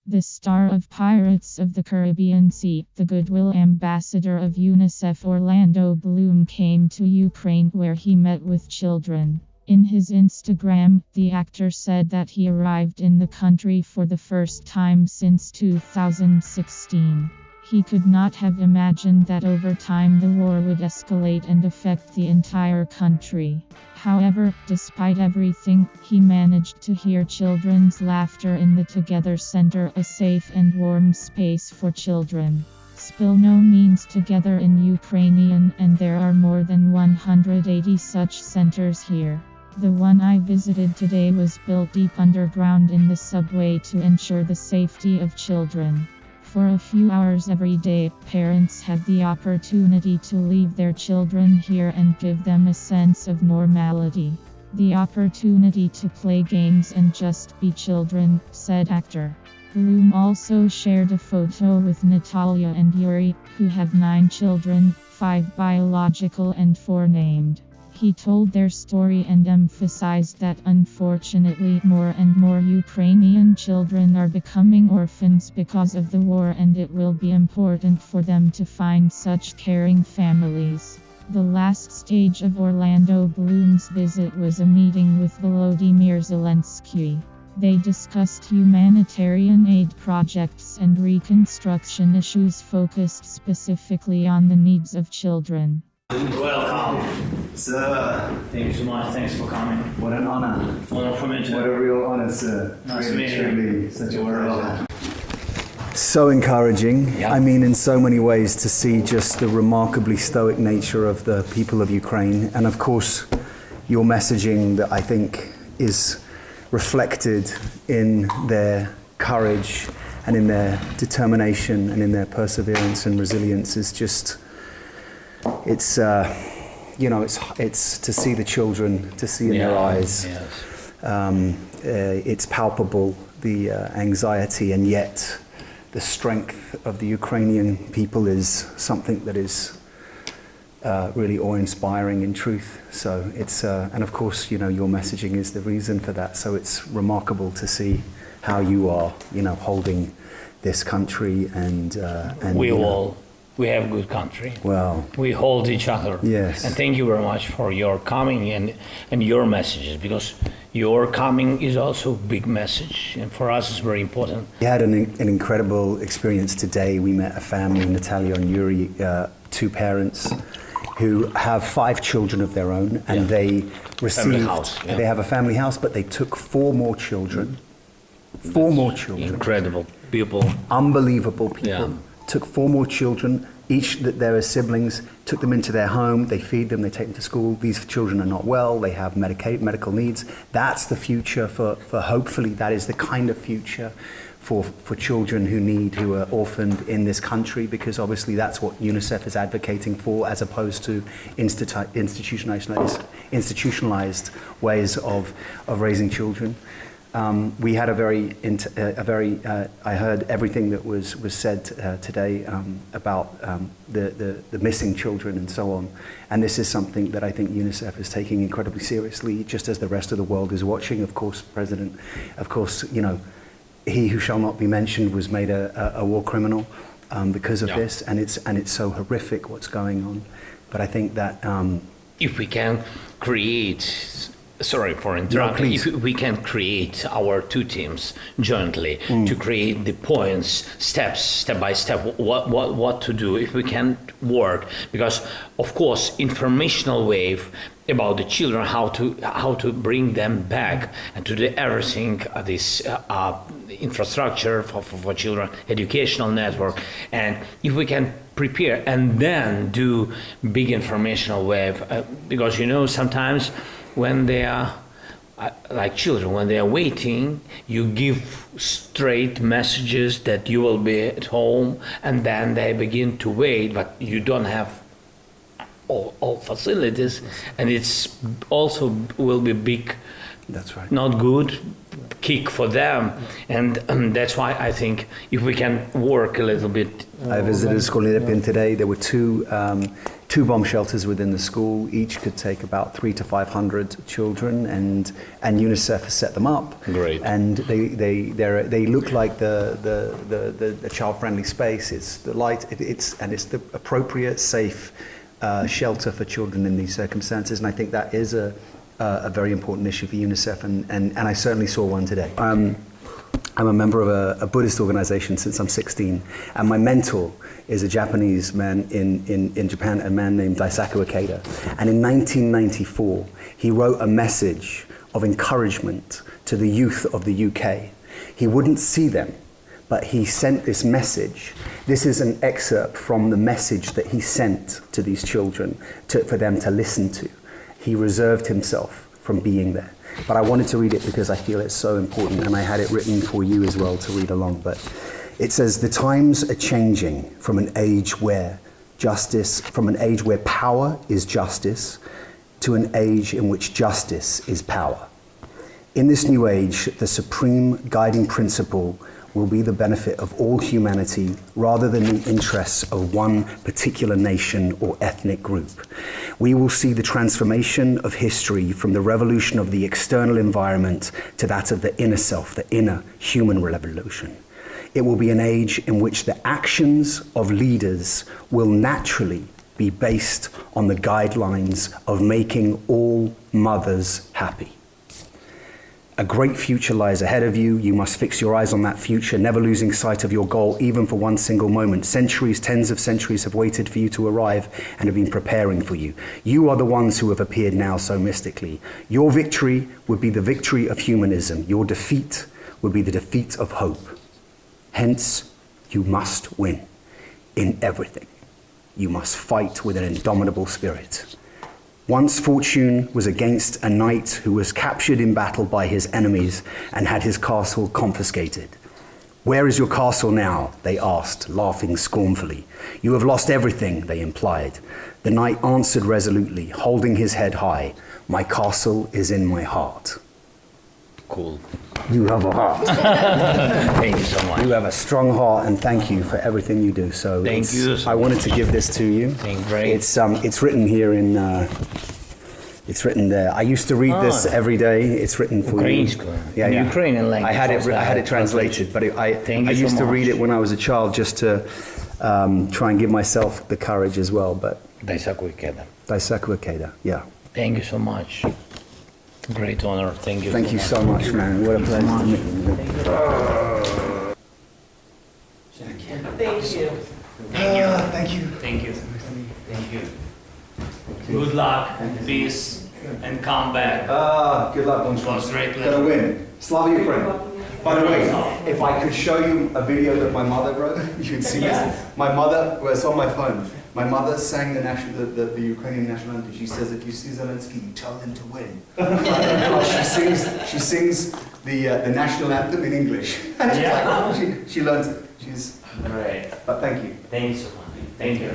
The star of Pirates of the Caribbean Sea, the Goodwill ambassador of UNICEF Orlando Bloom came to Ukraine where he met with children. In his Instagram, the actor said that he arrived in the country for the first time since 2016. He could not have imagined that over time the war would escalate and affect the entire country. However, despite everything, he managed to hear children's laughter in the Together Center, a safe and warm space for children. Spilno means together in Ukrainian, and there are more than 180 such centers here. The one I visited today was built deep underground in the subway to ensure the safety of children. For a few hours every day, parents had the opportunity to leave their children here and give them a sense of normality. The opportunity to play games and just be children, said actor. Bloom also shared a photo with Natalia and Yuri, who have 9 children, 5 biological and 4 named. He told their story and emphasized that unfortunately more and more Ukrainian children are becoming orphans because of the war, and it will be important for them to find such caring families. The last stage of Orlando Bloom's visit was a meeting with Volodymyr Zelensky. They discussed humanitarian aid projects and reconstruction issues focused specifically on the needs of children. Welcome. Sir, Thank you so much. Thanks for coming. what an honor. Honor for me too. What a real honor, sir. Nice to Really, meet you. truly, such a You're pleasure. So encouraging. Yeah. I mean, in so many ways, to see just the remarkably stoic nature of the people of Ukraine. And of course, your messaging that I think is reflected in their courage and in their determination and in their perseverance and resilience is just, it's to see the children, to see in their eyes. Yes. It's palpable, the anxiety, and yet the strength of the Ukrainian people is something that is really awe-inspiring in truth. So it's, and of course, your messaging is the reason for that. So it's remarkable to see how you are, holding this country and We have good country. well, We hold each other. Yes. And thank you very much for your coming and your messages, because your coming is also a big message, and for us it's very important. we had an incredible experience today. We met a family, Natalia and Yuri, 2 parents who have 5 children of their own, and Yeah. they received, house, yeah. they have a family house, but they took 4 more children. 4 more children. Incredible people. Unbelievable people. Yeah. Took 4 more children, each that their siblings, took them into their home, they feed them, they take them to school. These children are not well, they have medical needs. That's the future for hopefully, that is the kind of future for children who are orphaned in this country, because obviously that's what UNICEF is advocating for, as opposed to institutionalized ways of raising children. We had I heard everything that was said today about the missing children and so on. And this is something that I think UNICEF is taking incredibly seriously, just as the rest of the world is watching. Of course, President, he who shall not be mentioned was made a war criminal because of this, and it's so horrific what's going on. But I think that If we can create, sorry for interrupting, please. if we can create our 2 teams jointly to create the points, steps, step by step, what to do, if we can work, because of course informational wave about the children, how to bring them back and to do everything, this infrastructure for children, educational network, and if we can prepare and then do big informational wave, because sometimes when they are like children, when they are waiting, you give straight messages that you will be at home, and then they begin to wait, but you don't have all facilities, and it's also will be big, that's right. not good kick for them, and that's why I think if we can work a little bit. I visited Goodwill today. There were 2 bomb shelters within the school. Each could take about 300 to 500 children, and UNICEF has set them up. Great. And they look like the child-friendly space. It's the light. It's the appropriate, safe shelter for children in these circumstances. And I think that is a very important issue for UNICEF. And I certainly saw one today. I'm a member of a Buddhist organization since I'm 16, and my mentor is a Japanese man in Japan, a man named Daisaku Ikeda. And in 1994, he wrote a message of encouragement to the youth of the UK. He wouldn't see them, but he sent this message. This is an excerpt from the message that he sent to these children for them to listen to. He reserved himself from being there. But I wanted to read it because I feel it's so important, and I had it written for you as well to read along. But it says, "The times are changing from an age where power is justice, to an age in which justice is power. In this new age, the supreme guiding principle will be the benefit of all humanity rather than the interests of one particular nation or ethnic group. We will see the transformation of history from the revolution of the external environment to that of the inner self, the inner human revolution. It will be an age in which the actions of leaders will naturally be based on the guidelines of making all mothers happy. A great future lies ahead of you. You must fix your eyes on that future, never losing sight of your goal, even for one single moment. Centuries, tens of centuries have waited for you to arrive and have been preparing for you. You are the ones who have appeared now so mystically. Your victory would be the victory of humanism. Your defeat would be the defeat of hope. Hence, you must win in everything. You must fight with an indomitable spirit. Once fortune was against a knight who was captured in battle by his enemies and had his castle confiscated. Where is your castle now? They asked, laughing scornfully. You have lost everything, they implied. The knight answered resolutely, holding his head high, my castle is in my heart. Cool. You have a heart. Thank you so much. You have a strong heart, and thank you for everything you do. So thank you. I wanted to give this to you. Great. It's written here in. It's written there. I used to read this every day. It's written for Ukrainian. Yeah, yeah. Ukrainian language. I had it translated, but I used to read it when I was a child just to try and give myself the courage as well. But Daisaku Ikeda. Daisaku Ikeda. Yeah. Thank you so much. Great honor. Thank you. Thank you so much, man. What a pleasure to meet you. Thank you. Thank you. Thank you. Thank you. Good luck, peace, and come back. Good luck, Bonjour. It was great. Gonna win. Slava Ukraine. By the way, if I could show you a video that my mother wrote, you could see this. My mother, well, it's on my phone. My mother sang the Ukrainian national anthem. She says, if you see Zelensky, you tell him to win. she sings the national anthem in English. And she's like, she learns it. She's great. But thank you. Thank you so much. Thank you.